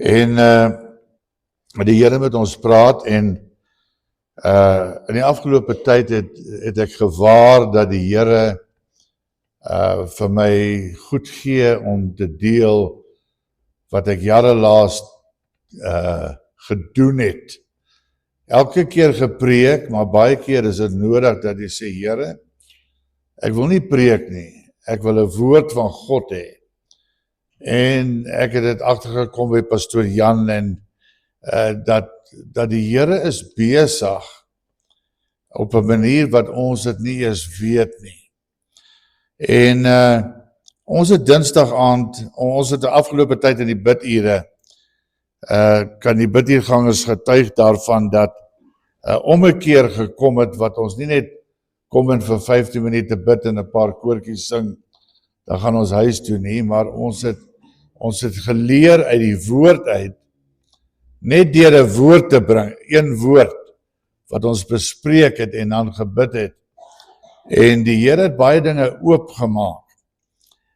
En die Here met ons praat en in die afgelope tyd het ek gewaar dat die Here vir my goed gee om te deel wat ek jare laas gedoen het. Elke keer gepreek, maar baie keer is dit nodig dat jy sê, Here, ek wil nie preek nie, ek wil 'n woord van God hê. En ek het dit agtergekom by pastoor Jan en dat die Here is besig op 'n manier wat ons dit nie eens weet nie. En ons het Dinsdag aand, ons het die afgelope tyd in die bidure, kan die bidiergangers getuig daarvan dat om 'n keer gekom het wat ons nie net kom en vir 15 minute bid en 'n paar koortjies sing, dan gaan ons huis toe nie, maar ons het geleer uit die woord uit, net deur 'n woord te bring, een woord, wat ons bespreek het en dan gebid het. En die Here het baie dinge oopgemaak.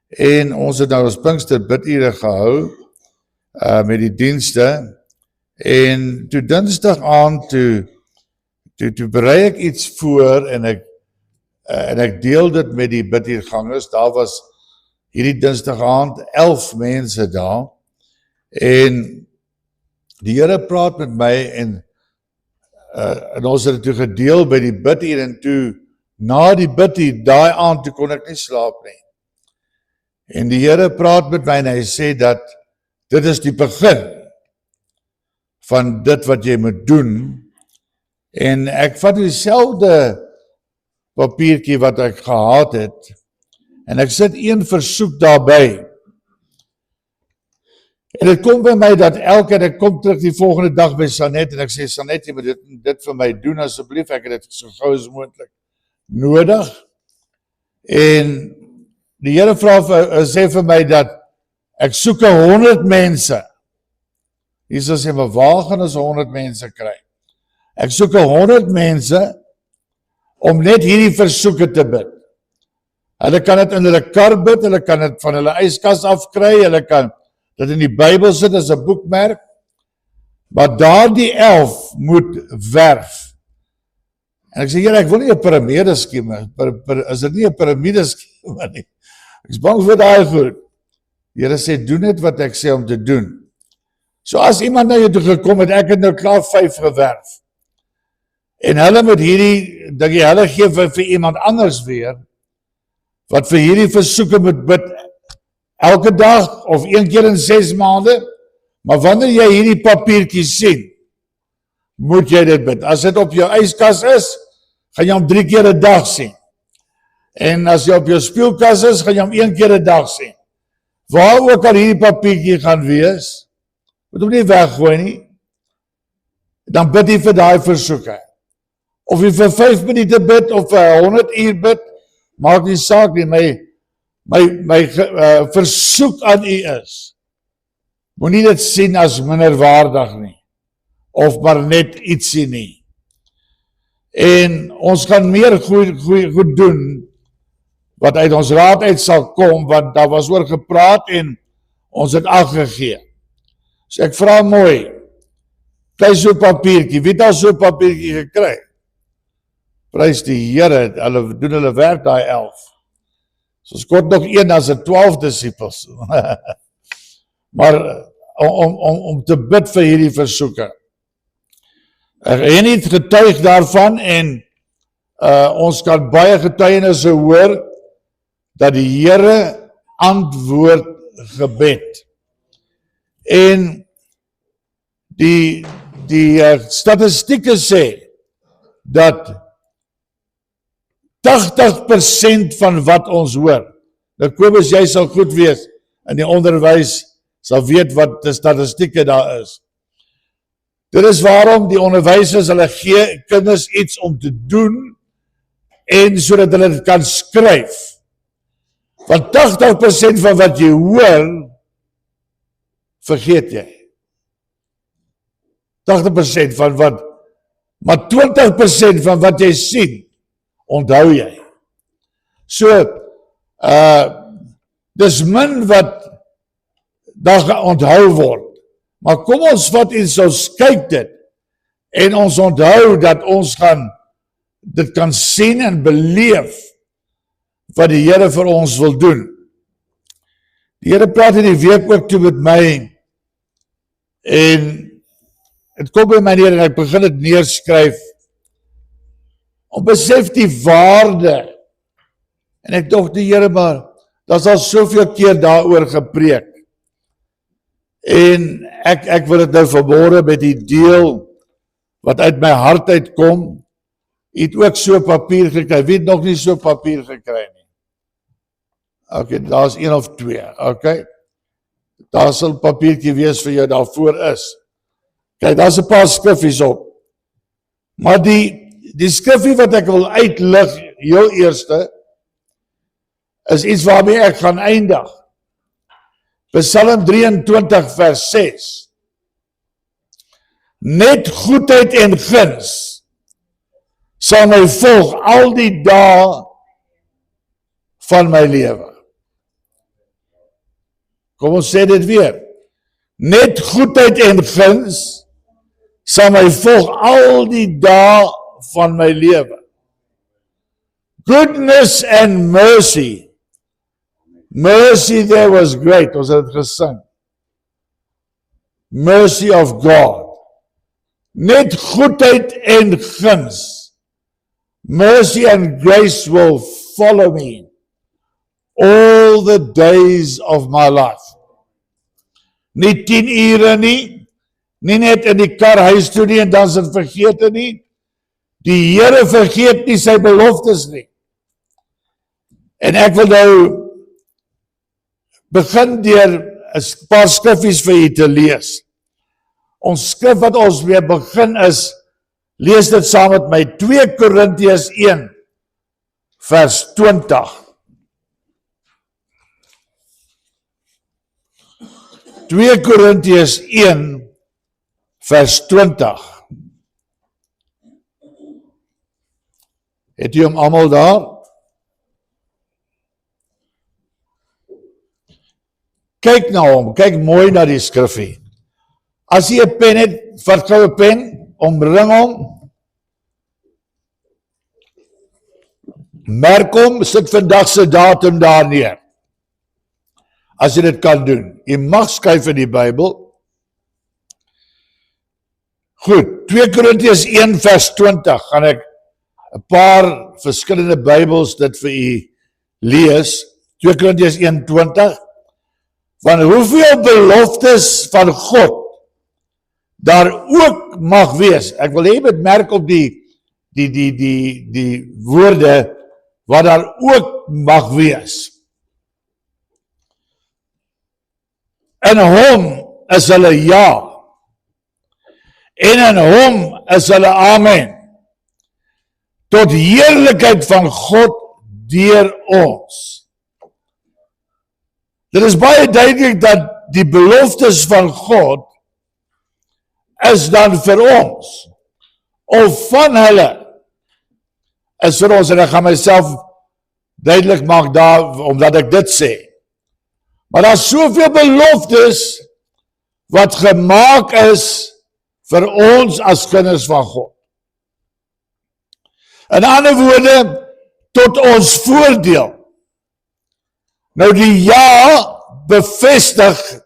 En ons het nou ons Pinkster bidure gehou, met die dienste, en toe Dinsdag aand, toe berei ek iets voor, en ek deel dit met die bidiergangers. Daar was hierdie Dinsdag aand 11 mense daar, en die Here praat met my, en ons het dit toe gedeel by die biduur, en toe, na die biduur, daai aand, toe kon ek nie slaap nie. En die Here praat met my, en hy sê dat, dit is die begin van dit wat jy moet doen, en ek vat dieselfde papiertjie wat ek gehad het, en ek sit een versoek daarby, en dit kom by my dat elke, en ek kom terug die volgende dag by Sanet, en ek sê, Sanet, jy moet dit vir my doen, asseblief, ek het dit so gou as moontlik nodig, en die Here sê vir my dat, ek soek 100 mense, Jesus sê, maar waar gaan ons 100 mense kry? Ek soek 100 mense, om net hierdie versoeke te bid. Hulle kan dit in hulle kar bid, hulle kan dit van hulle yskas afkry, hulle kan dit in die Bybel sit as 'n boekmerk, maar daardie 11 moet werf. En ek sê, Here, ek wil nie 'n piramideskema, is dit nie 'n piramideskema nie? Ek is bang vir daai goed. Here sê, doen net wat ek sê om te doen. So as iemand na jou toe gekom het, ek het nou klaar 5 gewerf, en hulle moet hierdie, dat jy hulle gee vir iemand anders weer, wat vir hierdie versoeke moet bid, elke dag, of 1 keer in 6 maande, maar wanneer jy hierdie papiertjie sien, moet jy dit bid. As dit op jou yskas is, gaan jy hom 3 keer 'n dag sien. En as jy op jou speelkas is, gaan jy hom 1 keer 'n dag sien. Waar ook al hierdie papiertjie gaan wees, moet hom nie weggooi nie, dan bid jy vir daai versoeke. Of jy vir 5 minute bid, of vir 100 uur bid, maak nie saak nie, my versoek aan u is, moenie dit sien as minderwaardig nie, of maar net ietsie nie. En ons gaan meer goed doen, wat uit ons raad uit sal kom, want daar was oor gepraat, en ons het aangegee. So ek vra mooi, kry so 'n papiertjie, wie het al so 'n papiertjie gekry? Prys die Here, hulle doen hulle werk, daai 11. So ons kort nog een as 'n 12 disippels. Maar om te bid vir hierdie versoeke. Ek het nie getuig daarvan, en ons kan baie getuienisse hoor, dat die Here antwoord gebed. En die statistieke sê, dat 80% van wat ons hoor, nou Kobus, jy sal goed wees, in die onderwys, sal weet wat die statistieke daar is. Dit is waarom die onderwysers, hulle gee kinders iets om te doen, en sodat hulle dit kan skryf. Want 80% van wat jy hoor, vergeet jy. 80% van wat, maar 20% van wat jy sien, onthou jy. So, dis min wat daar onthou word, Maar kom ons vat iets, ons kyk dit, en ons onthou dat ons dit kan sien en beleef, wat die Here vir ons wil doen. Die Here praat in die week ook toe met my, en het kom by my neer, en ek begin dit neerskryf, om besef die waarde, en ek dog die Here, maar, daar is al soveel keer daaroor gepreek, en ek wil dit nou vanmôre met die deel, wat uit my hart uitkom, het ook so papier gekry, wie het nog nie so papier gekry nie? Ok, daar is 1 of 2, ok, daar sal 'n papiertjie wees vir jou, daarvoor is, kijk, daar is 'n paar skriffies op, maar die skriffie wat ek wil uitlig, heel eerste, is iets waarmee ek gaan eindig, Psalm 23 vers 6, net goedheid en guns, sal my volg al die dae van my lewe. Kom ons sê dit weer. Net goedheid en guns sal my volg al die dae van my lewe. Goodness and mercy. Mercy there was great, ons het gesing. Mercy of God. Net goedheid en guns. Mercy and grace will follow me all the days of my life. Nie 10 ure nie net in die kar huis toe nie en dan is dit vergete nie. Die Here vergeet nie sy beloftes nie. En ek wil nou begin deur 'n paar skriffies vir u te lees. Ons skrif wat ons mee begin is, lees dit saam met my, 2 Korintiërs 1, vers 20. 2 Korintiërs 1, vers 20. Het u hom almal daar? Kyk na hom, kyk mooi na die skriffie. As jy 'n pen het, vat gou 'n pen, omring hom, merk hom, sit vandag se datum daar neer. As jy dit kan doen. Jy mag skryf in die Bybel. Goed, 2 Korintiërs 1 vers 20, gaan ek 'n paar verskillende Bybels dit vir u lees. 2 Korintiërs 1:20, van hoeveel beloftes van God daar ook mag wees. Ek wil hê met merk op die woorde wat daar ook mag wees. In hom is hulle ja. En in hom is hulle amen. Tot heerlikheid van God deur ons. Dit is baie duidelik dat die beloftes van God is dan vir ons, of van hulle is vir ons, en ek gaan myself duidelik maak daar, omdat ek dit sê. Maar daar is soveel beloftes wat gemaak is vir ons as kinders van God. In ander woorde, tot ons voordeel. Nou die ja bevestig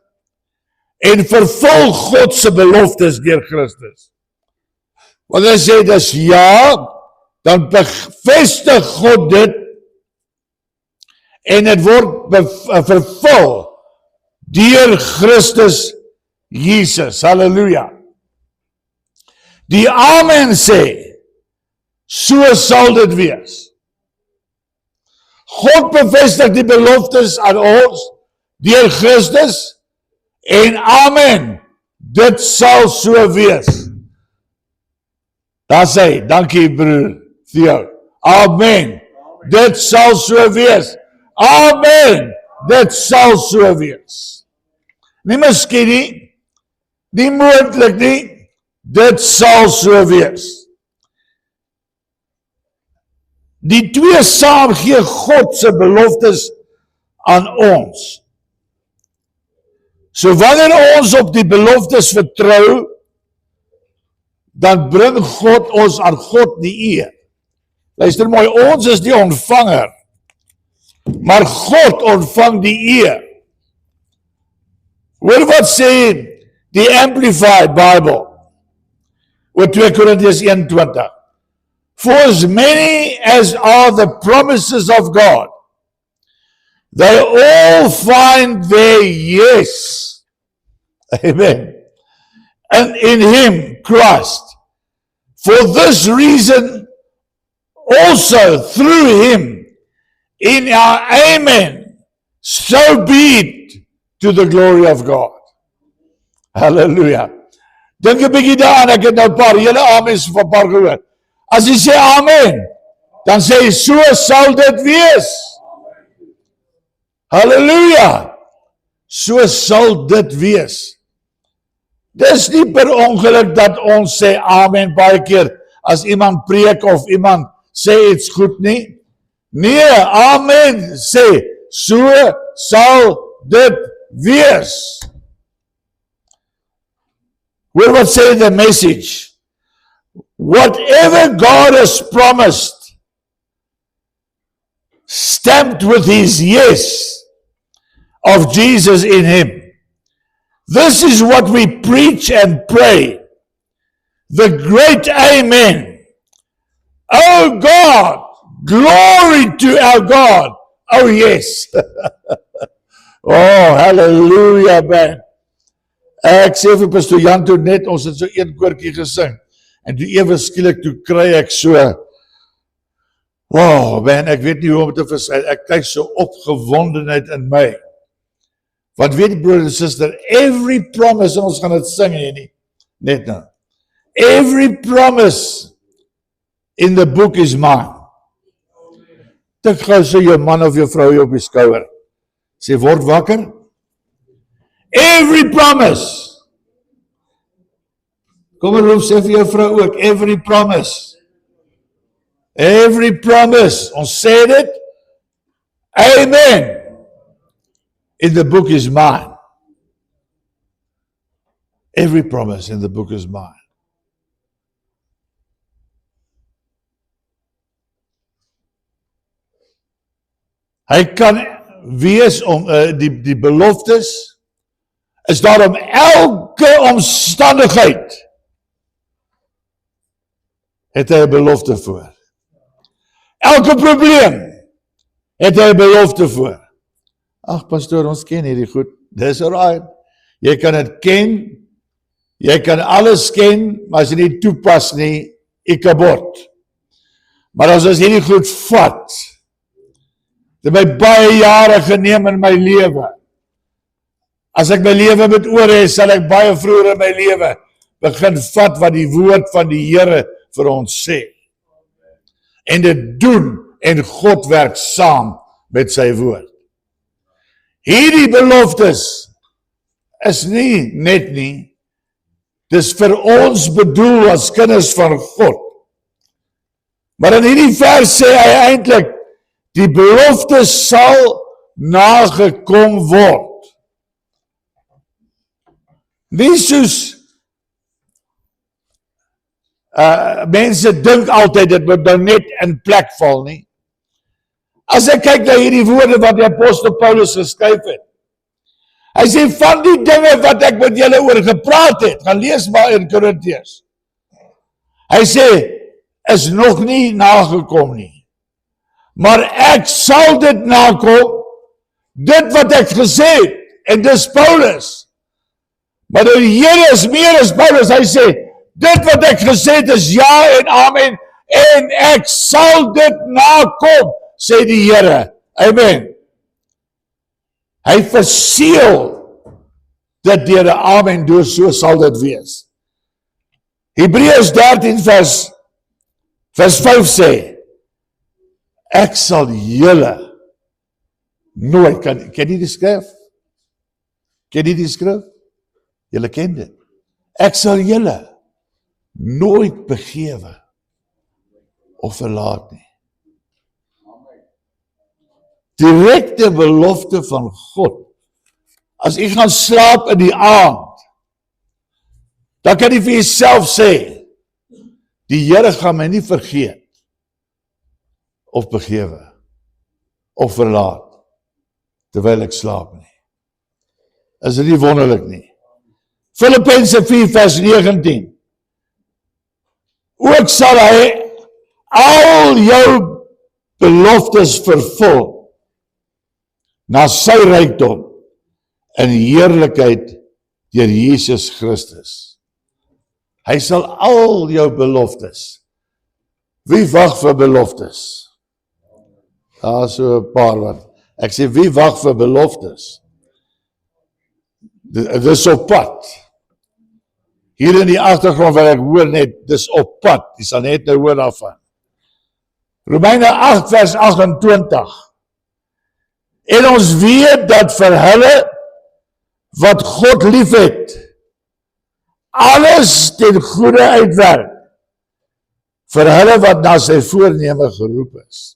en vervul God se beloftes deur Christus. Wanneer hy sê dis ja, dan bevestig God dit en dit word vervul deur Christus Jesus. Halleluja. Die amen sê, so sal dit wees. God bevestig die beloftes aan ons deur Christus en amen, dit sal so wees. Daar sê, dankie broer Theo, amen, dit sal so wees. Amen, dit sal so wees. Nie miskien nie, nie moontlik nie, dit sal so wees. Die twee saam gee God se beloftes aan ons. So wanneer ons op die beloftes vertrou, dan bring God ons aan God die eer. Luister mooi, ons is die ontvanger, maar God ontvang die eer. Hoor wat sê die Amplified Bible oor 2 Korintiërs 1:20. For as many as are the promises of God, they all find their yes. Amen. And in Him, Christ. For this reason, also through Him, in our amen, so be it to the glory of God. Hallelujah. Dink 'n bietjie daaraan, ek het nou 'n paar hele amens van 'n paar gehoor. As jy sê amen, dan sê jy, so sal dit wees. Halleluja. So sal dit wees. Dis nie per ongeluk dat ons sê amen baie keer as iemand preek of iemand sê iets goed nie. Nee, amen sê, so sal dit wees. Hoor wat sê the Message. Whatever God has promised, stamped with His yes of Jesus in Him. This is what we preach and pray. The great Amen. Oh God, glory to our God. Oh yes. Oh, hallelujah, man. Ek sê vir Pastor Jan toe net, ons het so een koortjie gesing. En toe ewe skielik toe kry ek so, wow, man, ek weet nie hoe om te verstaan, ek kry so opgewondenheid in my. Want weet die broer en sister, every promise, en ons gaan het sing nie, net nou. Every promise in the book is mine. Tik gou so jou man of jou vrou op die skouer. Sê, word wakker. Every promise. Kom en roep sê vir jou vrou ook, every promise. Every promise. Ons sê dit. Amen. In the book is mine. Every promise in the book is mine. Hy kan wees om die beloftes, is daar om elke omstandigheid het hy 'n belofte voor. Elke probleem het hy 'n belofte voor. Ag pastoor, ons ken hierdie goed. Dis alright. Jy kan dit ken. Jy kan alles ken, maar as jy nie toepas nie, ikabot. Maar as ons hierdie goed vat, dit het my baie jare geneem in my lewe. As ek my lewe moet oor hê, sal ek baie vroeër in my lewe begin vat wat die woord van die Here vir ons sê. En dit doen, en God werk saam met sy woord. Hierdie beloftes is nie net nie, dis vir ons bedoel as kinders van God. Maar in hierdie vers sê hy eintlik, die belofte sal nagekom word. Nie soos mense dink altyd dit moet nou net in plek val nie. As ek kyk na hierdie woorde wat die apostel Paulus geskryf het, hy sê van die dinge wat ek met julle oor gepraat het, gaan lees maar in Korintiërs. Hy sê, is nog nie nagekom nie. Maar ek sal dit nakom, dit wat ek gesê het, en dis Paulus. Maar die Here is meer as Paulus, hy sê, dit wat ek gesê het is ja en amen, en ek sal dit nakom, sê die Here. Amen. Hy verseël dit deur 'n amen, door so sal dit wees. Hebreërs 13 vers 5 sê, ek sal julle nooit, ken jy die skrif? Ken jy die skrif? Julle ken dit. Ek sal julle nooit begewe of verlaat nie. Direkte belofte van God as jy gaan slaap in die aand, dan kan jy vir jouself sê, die Here gaan my nie vergeet, of begewe, of verlaat, terwyl ek slaap nie. Is dit nie wonderlik nie? Filippense 4 vers 19. Ook sal hy al jou beloftes vervul, na sy rykdom, in heerlikheid deur Jesus Christus. Hy sal al jou beloftes. Wie wag vir beloftes? Daar is so 'n paar wat. Ek sê, wie wag vir beloftes? Dit is op pad. Hier in die agtergrond wat ek hoor net, dis op pad. Jy sal net nou hoor daarvan. Romeine 8 vers 28. En ons weet dat vir hulle wat God liefhet, alles ten goeie uitwerk, vir hulle wat na sy voorneme geroep is.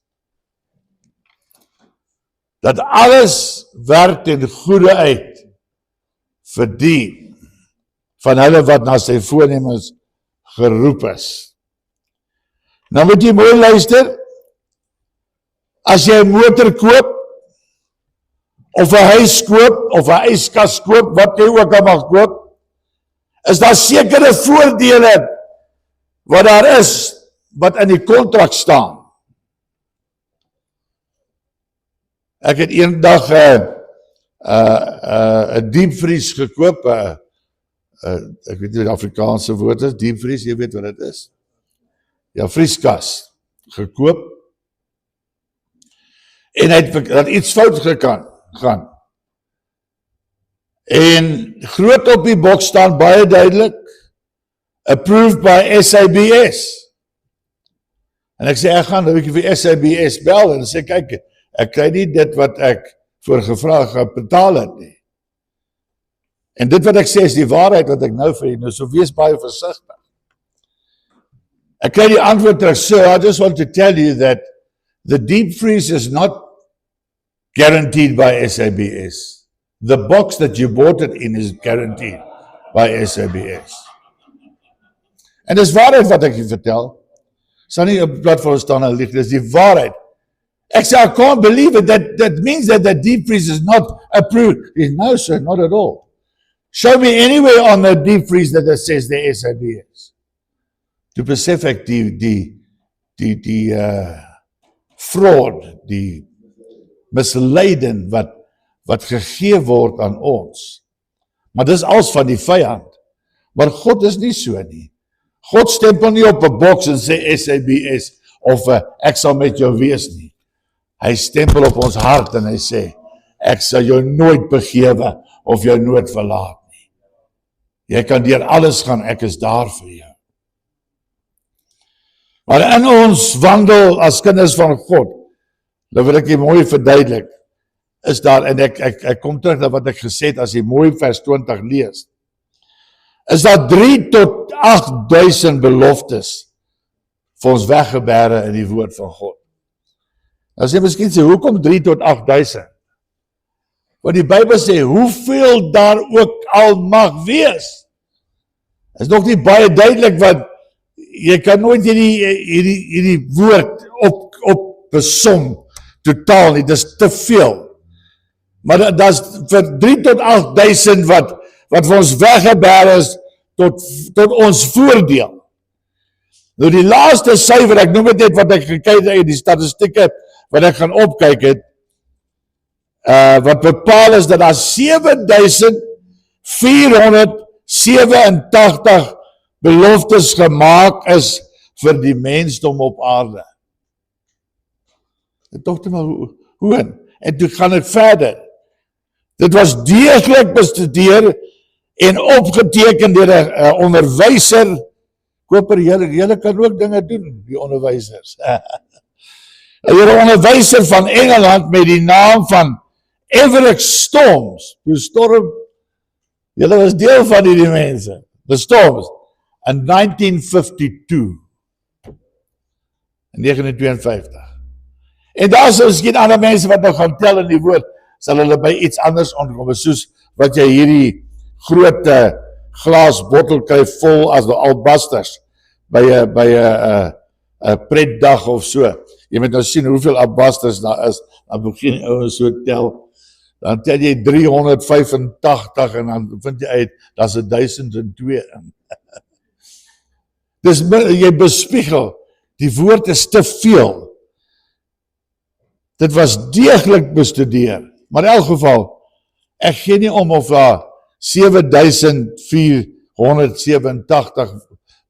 Dat alles werk ten goeie uit, vir die van hulle wat na sy voornemens geroep is. Nou moet jy mooi luister, as jy 'n motor koop, of 'n huis koop, of 'n yskas koop, wat jy ook al mag koop, is daar sekere voordele wat daar is, wat in die kontrak staan. Ek het eendag 'n diepvries gekoop, ek weet nie wat die Afrikaanse woord is, diepvries, jy weet wat dit is. Ja, vrieskas gekoop, en hy het iets fout gaan. En groot op die boks staan baie duidelik, approved by SABS. En ek sê, ek gaan 'n bietjie vir SABS bel, en sê, kyk, ek kry nie dit wat ek voor gevra betaal het nie. En dit wat ek sê is die waarheid wat ek nou vir jy, so wees baie versigtig. Ek kry die antwoord terug, sir, I just want to tell you that the deep freeze is not guaranteed by SABS. The box that you bought it in is guaranteed by SABS. En dis waarheid wat ek jy vertel. Sal nie op platform staan en lieg, dis die waarheid. Ek sê, I can't believe it, that means that the deep freeze is not approved. No, sir, not at all. Show me anywhere on the deep freeze that it says the SABS. Toe besef ek die fraud, die misleiding wat gegee word aan ons. Maar dis als van die vyand. Maar God is nie so nie. God stempel nie op 'n boks en sê SABS of ek sal met jou wees nie. Hy stempel op ons hart en hy sê, ek sal jou nooit begewe of jou nooit verlaat nie. Jy kan deur alles gaan, ek is daar vir jou. Maar in ons wandel as kinders van God, nou wil ek jy mooi verduidelik, is daar, en ek kom terug na wat ek gesê het, as jy mooi vers 20 lees, is daar 3 tot 8.000 beloftes vir ons weggebere in die woord van God. Nou sê miskien sê, hoekom 3 tot 8.000? Want die Bybel sê, hoeveel daar ook al mag wees. Is nog nie baie duidelik, wat jy kan nooit hierdie woord op besom totaal nie, dis te veel. Maar dat is vir 3 tot 8.000 wat vir ons weggebêre is tot ons voordeel. Nou die laaste syfer, ek noem dit net wat ek gekyk het, die statistieke wat ek gaan opkyk het, wat bepaal is dat daar 7.487 beloftes gemaak is vir die mensdom op aarde. Ek dink maar hoe en toe gaan ek verder. Dit was deeglik bestudeer en opgeteken deur 'n onderwyser. Koper, julle kan ook dinge doen, die onderwysers. 'n onderwyser van Engeland met die naam van Everett Storms. Die storm, julle was deel van die mense. The Storms in 1952. In 1952. En daar is miskien ander mense wat nou gaan tel in die woord, sal hulle by iets anders aankom, soos wat jy hierdie groot glaasbottel kry vol as albasters by 'n pretdag of so. Jy moet nou sien hoeveel albasters daar is. Dan begin die ouens so tel. Dan tel jy 385 en dan vind jy uit, daar's 1002 in. Dis jy bespiegel, die woord is te veel. Dit was deeglik bestudeer. Maar in elk geval, ek gee nie om of daar 7487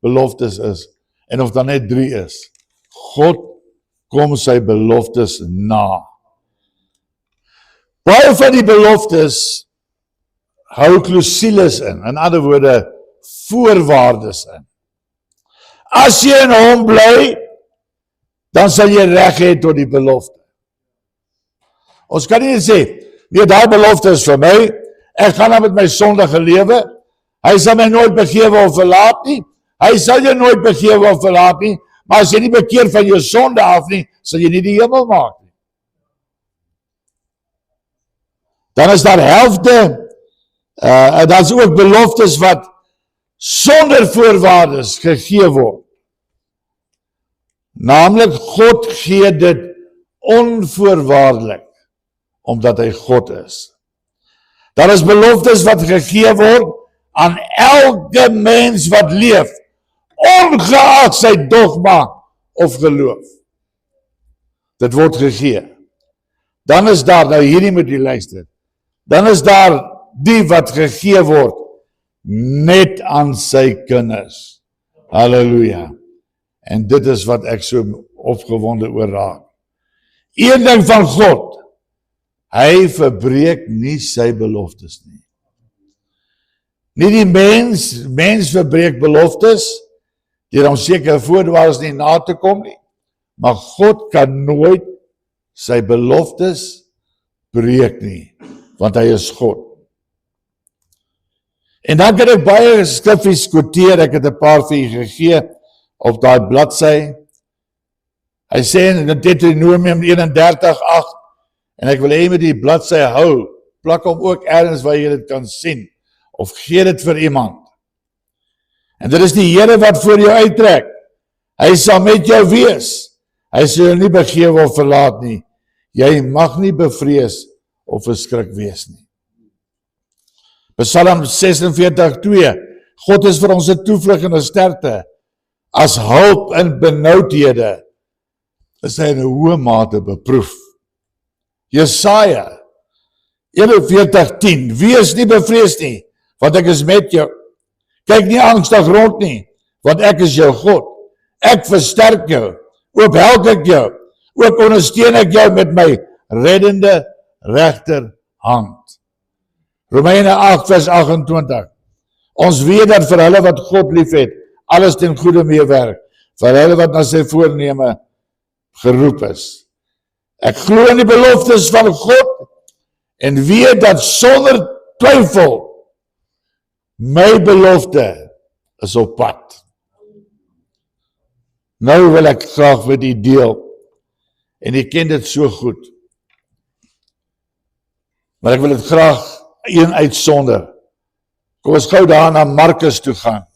beloftes is, en of daar net 3 is. God kom sy beloftes na. Baie van die beloftes hou klousules in ander woorde, voorwaardes in. As jy in hom bly, dan sal jy reg hê tot die belofte. Ons kan nie sê, nee, daai belofte is vir my, ek gaan nou met my sondige lewe, hy sal my nooit begewe of verlaat nie, hy sal jou nooit begewe of verlaat nie, maar as jy nie bekeer van jou sonde af nie, sal jy nie die hemel maak nie. Dan is daar helfte, en dan is ook beloftes wat sonder voorwaardes gegee word. Naamlik, God gee dit onvoorwaardelik, omdat hy God is. Daar is beloftes wat gegee word aan elke mens wat leef, ongeag sy dogma of geloof. Dit word gegee. Dan is daar, nou hierdie moet jy luister, dan is daar die wat gegee word, net aan sy kinders. Halleluja. En dit is wat ek so opgewonde oor raak. Een ding van God, hy verbreek nie sy beloftes nie. Nie die mens verbreek beloftes, deur om sekere voorwaardes nie na te kom nie, maar God kan nooit sy beloftes breek nie, want hy is God. En dan kan ek baie skriffies quoteer, ek het 'n paar vir u gegee, op daai bladsy. Hy sê in Deuteronomium 31:8, en ek wil hê met die bladsy hou, plak hom ook ergens waar jy dit kan sien, of gee dit vir iemand. En dit is die Here wat voor jou uittrek. Hy sal met jou wees. Hy sal jou nie begewe of verlaat nie. Jy mag nie bevrees of verskrik wees nie. Psalm 46:2, God is vir ons 'n toevlug en 'n sterkte. As hulp in benoudhede is hy in 'n hoë mate beproef. Jesaja 41:10, wees nie bevrees nie, want ek is met jou. Kyk nie angstig rond nie, want ek is jou God. Ek versterk jou, oophelp ek jou, ook ondersteun ek jou met my reddende regterhand. Romeine 8:28. Ons weet dat vir hulle wat God liefhet, alles ten goeie meewerk, vir hulle wat na sy voorneme geroep is. Ek glo in die beloftes van God en weet dat sonder twyfel my belofte is op pad. Nou wil ek graag met u deel, en u ken dit so goed, maar ek wil dit graag een uitsonder. Kom ons gou daar na Markus toe gaan.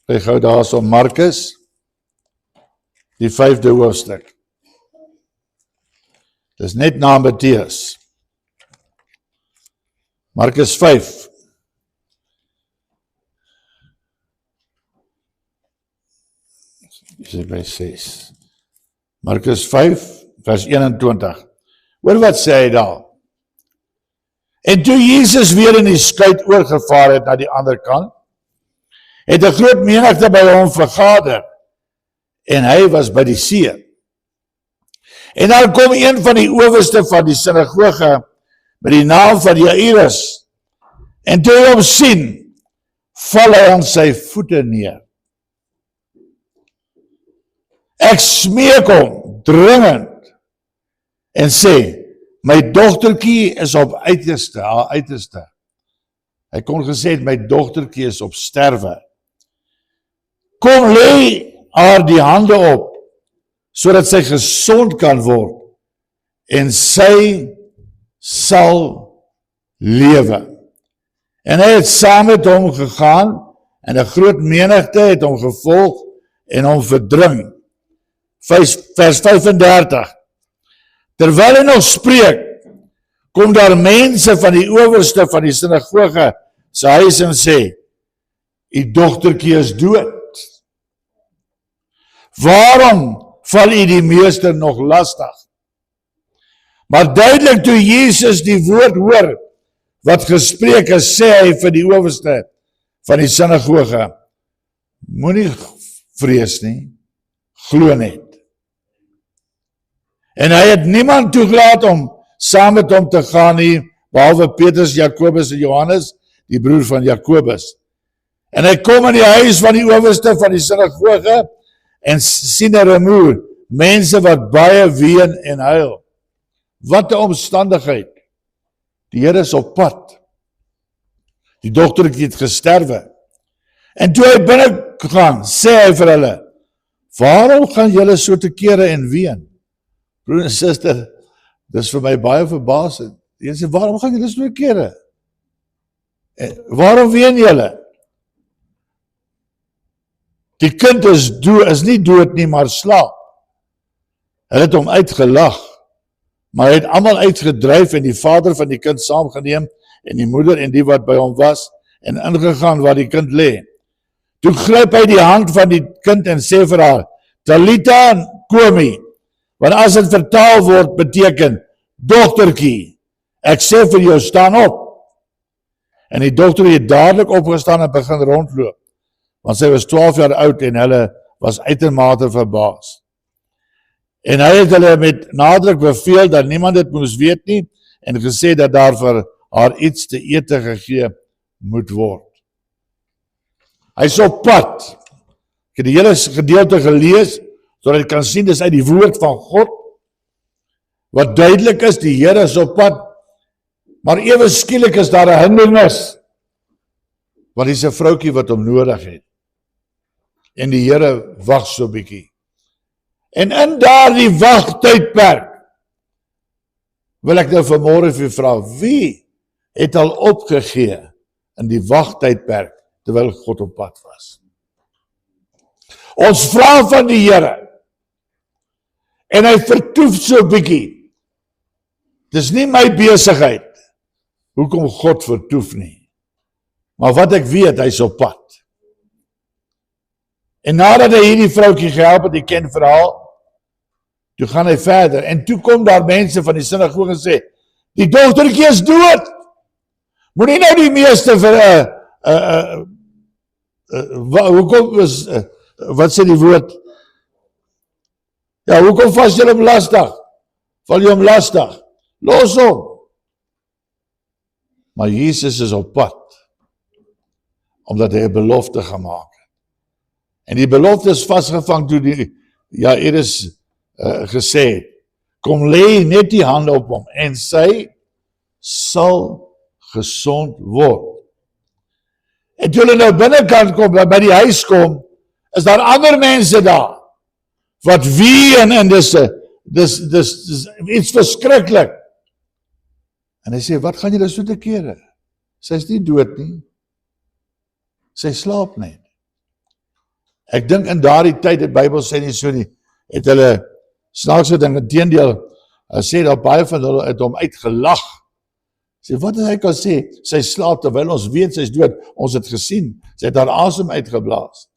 Ek gou daar so Markus, die 5de hoofstuk. Dis net na Matteus. Markus 5. Dis by 6. Markus 5 vers 21. Hoor wat sê hy daar? En toe Jesus weer in die skuit oorgevaar het na die ander kant, het 'n groot menigte by hom vergader, en hy was by die see. En dan kom een van die owerste van die sinagoge met die naam van Jairus, en toe hy hom sien, val hy aan sy voete neer. Ek smeek hom dringend en sê, my dogtertjie is op haar uiterste. Hy kon gesê het, my dogtertjie is op sterwe. Kom lê haar die hande op, sodat sy gesond kan word, en sy sal lewe. En hy het saam met hom gegaan, en 'n groot menigte het hom gevolg en hom verdring. Vers 35. Terwyl hy nog spreek, kom daar mense van die owerste van die sinagoge se huis en sê, "U dogtertjie is dood. Waarom val u die meester nog lastig?" Maar duidelik toe Jesus die woord hoor wat gespreek is, sê hy vir die owerste van die sinagoge, "Moenie vrees nie, glo net." En hy het niemand toegelaat om saam met hom te gaan nie, behalwe Petrus, Jakobus en Johannes, die broer van Jakobus. En hy kom in die huis van die owerste van die sinagoge en sien 'n rumoer, mense wat baie ween en huil. Wat 'n omstandigheid. Die Here is op pad. Die dogtertjie het gesterwe. En toe hy binne gaan, sê hy vir hulle, "Waarom gaan julle so te kere en ween?" Broer en suster, dis vir my baie verbasend. Jy sê, "Waarom gaan julle so te kere? Waarom ween julle?" Die kind is nie dood nie, maar slaap. Hulle het hom uitgelag, maar hy het almal uitgedryf en die vader van die kind saamgeneem en die moeder en die wat by hom was en ingegaan waar die kind lê. Toe gryp hy die hand van die kind en sê vir haar, "Talita komi," want as dit vertaal word beteken, "Dogtertjie, ek sê vir jou, staan op." En die dogter het dadelik opgestaan en begin rondloop, want sy was 12 jaar oud en hulle was uitermate verbaas. En hy het hulle met nadruk beveel dat niemand dit moes weet nie en gesê dat daar vir haar iets te ete gegee moet word. Hy is op pad. Ek het die hele gedeelte gelees, sodat jy kan sien, dis uit die woord van God, wat duidelik is, die Here is op pad, maar ewe skielik is daar 'n hindernis, want dis 'n vroutjie wat hom nodig het. En die Here wag so 'n bietjie. En in daardie wagtydperk, wil ek nou vanmôre vir u vra, wie het al opgegee in die wagtydperk, terwyl God op pad was? Ons vra van die Here, en hy vertoef so 'n bietjie. Dis nie my besigheid, hoekom God vertoef nie. Maar wat ek weet, hy's op pad. En nadat hy hierdie vroutjie gehelp het, die ken verhaal, toe gaan hy verder, en toe kom daar mense van die sinagoge en sê, "Die dogtertjie is dood. Moenie nou die meeste vir hoekom is wat sê die woord? Ja, hoekom vas jy hom lastig? Val jy hom lastig? Los hom." Maar Jesus is op pad, omdat hy 'n belofte gemaak het. En die belofte is vasgevang toe die Jairus gesê het, "Kom lê net die hande op hom en sy sal gesond word." En toe hulle nou binnekant kom, by die huis kom, is daar ander mense daar, wat ween en dis iets verskriklik. En hy sê, "Wat gaan julle so te kere? Sy is nie dood nie. Sy slaap net." Ek dink in daardie tyd, die Bybel sê nie so nie, het hulle snaakse ding, inteendeel, sê dat baie van hulle het hom uitgelag. Sê, wat het hy kan sê? Sy slaap, terwyl ons weet sy is dood, ons het gesien, sy het haar asem uitgeblaas.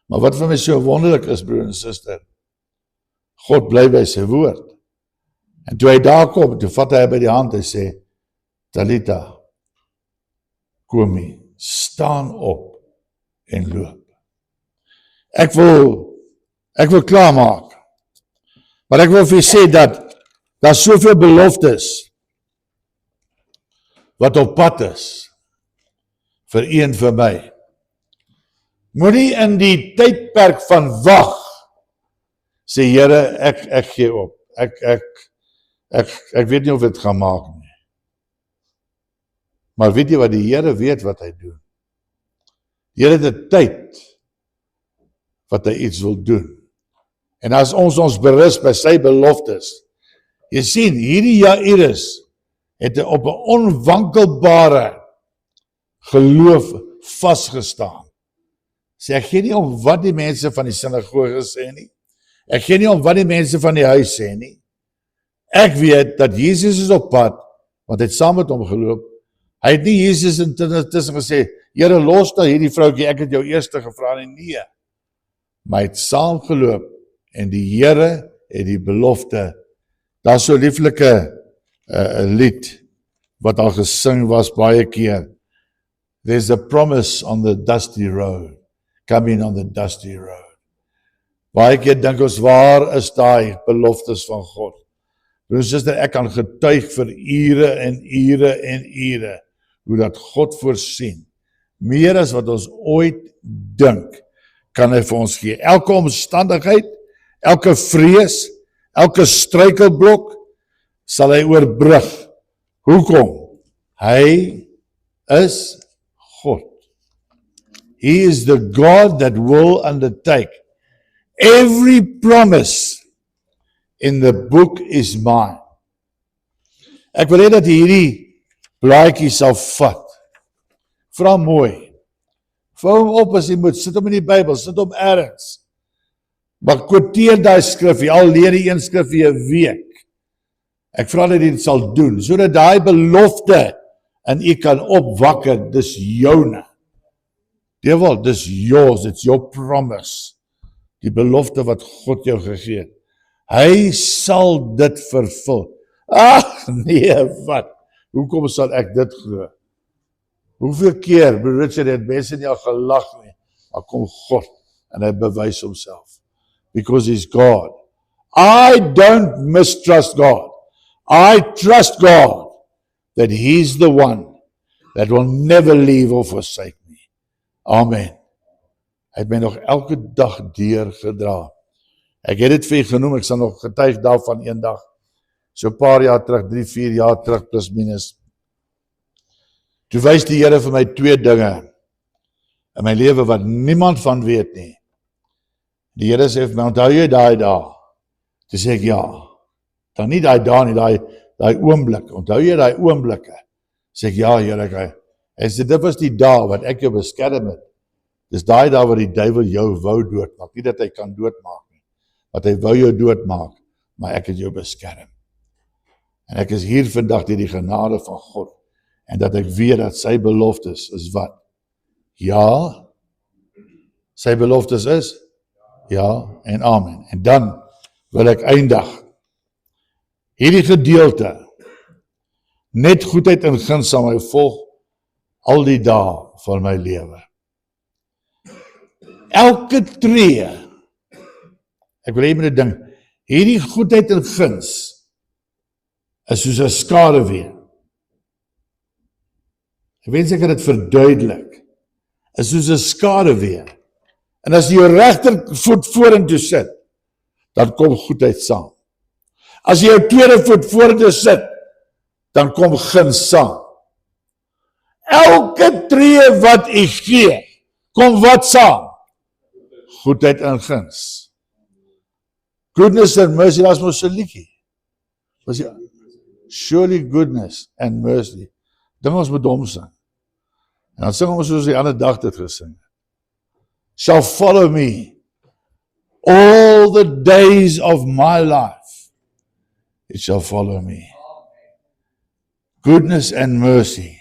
Maar wat vir my so wonderlik is, broer en suster, God bly by sy woord. En toe hy daar kom, toe vat hy by die hand, hy sê, "Talita, komi, staan op en loop." Ek wil klaarmaak, maar ek wil vir u sê dat daar soveel beloftes wat op pad is vir u en vir my. Moenie in die tydperk van wag sê, "Here, ek gee op. Ek weet nie of dit gaan maak nie." Maar weet jy wat, die Here weet wat hy doen. Die Here het 'n tyd wat hy iets wil doen. En as ons berus by sy beloftes, jy sien, hierdie Jairus het op 'n onwankelbare geloof vasgestaan. Sê, ek gee nie om wat die mense van die sinagoge sê nie. Ek gee nie om wat die mense van die huis sê nie. Ek weet dat Jesus is op pad, want hy het saam met hom geloop. Hy het nie Jesus intussen gesê, Here, los nou hierdie vroukie, ek het jou eerste gevra nie. Nee. Maar hy het saam geloop en die Here het die belofte. Daar is so 'n lieflike lied wat al gesing was baie keer. There's a promise on the dusty road, coming on the dusty road. Baie keer dink ons, waar is daai beloftes van God? Broers en susters, ek kan getuig vir ure en ure en ure hoe dat God voorsien. Meer as wat ons ooit dink, kan hy vir ons gee. Elke omstandigheid, elke vrees, elke struikelblok sal hy oorbrug. Hoekom? Hy is God. He is the God that will undertake. Every promise in the book is mine. Ek wil hê dat jy hierdie blaadjie sal vat. Vra mooi. Vou hom op as jy moet, sit hom in die Bybel, sit hom ergens. Maar quoteer daai skrif, jy al leer die een skrif vir 'n week. Ek vra dat jy dit sal doen, sodat daai belofte in u kan opwakker, dis joune. Devil, dis yours, it's your promise. Die belofte wat God jou gegee het. Hy sal dit vervul. Ag nee, wat? Hoekom sal ek dit glo? Hoeveel keer, broer Richard, het mense nie al gelag nie, maar kom God en hy bewys homself. Because he's God. I don't mistrust God. I trust God that he's the one that will never leave or forsake me. Amen. Hy het my nog elke dag deurgedra. Ek het dit vir u genoem, ek sal nog getuig daarvan eendag. So 'n paar jaar terug, 3, 4 jaar terug, plus minus. Toe wys die Here vir my 2 dinge in my lewe wat niemand van weet nie. Die Here sê vir my, onthou jy daai dae? Toe sê ek ja. Dan nie daai dae nie, daai oomblik. Onthou jy daai oomblikke? Sê ek ja, Here. Hy sê dit was die dae wat ek jou beskerm het. Dis daai dae wat die duiwel jou wou doodmaak. Nie dat hy kan doodmaak nie. Want hy wou jou doodmaak, maar ek het jou beskerm. En ek is hier vandag deur die genade van God. En dat ek weet dat sy beloftes is wat? Ja. Sy beloftes is? Ja en amen. En dan wil ek eindig. Hierdie gedeelte, net goedheid en guns sal my volg al die dae van my lewe. Elke tree, ek wil hê met 'n ding, hierdie goedheid en guns is soos 'n skaduwee. Ek wens ek kan dit verduidelik. Is soos 'n skaduwee. En as jy jou regtervoet vorentoe sit, dan kom goedheid saam. As jy jou tweede voet vorentoe sit, dan kom guns saam. Elke tree wat u gee, kom wat saam? Goedheid en guns. Goodness and mercy, dat is mos 'n liedjie. Surely goodness and mercy. Dink ons moet hom sing. En dan sing ons soos die ander dag dit gesing. Shall follow me all the days of my life. It shall follow me. Goodness and mercy.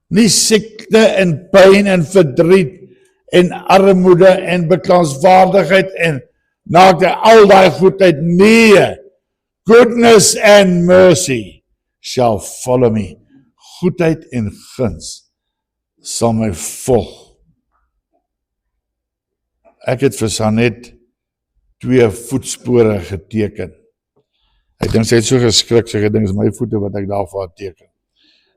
Nie siekte en pyn en verdriet en armoede en beklaanswaardigheid en naakte al daai goedheid. Nee. Goodness and mercy shall follow me. Goedheid en guns sal my volg. Ek het vir Sanet 2 voetspore geteken. Ek dink sy het so geskrik, sy gedink is my voete wat ek daar vir haar teken.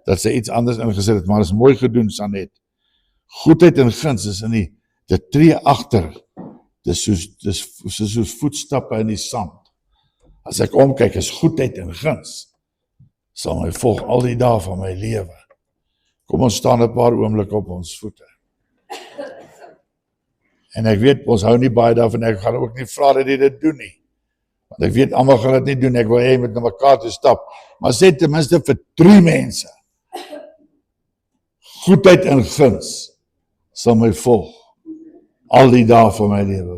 Dat sy iets anders ingesit het, maar is mooi gedoen, Sanet. Goedheid en guns is in die tree agter. Dis soos voetstappe in die sand. As ek omkyk, is goedheid en guns sal my volg al die dae van my lewe. Kom ons staan 'n paar oomblikke op ons voete. En ek weet, ons hou nie baie daarvan, ek gaan ook nie vra dat jy dit doen nie. Want ek weet, almal gaan dit nie doen, ek wil hê jy moet na mekaar toe stap. Maar sê ten minste vir 3 mense, goedheid en guns sal my volg, al die dae van my lewe.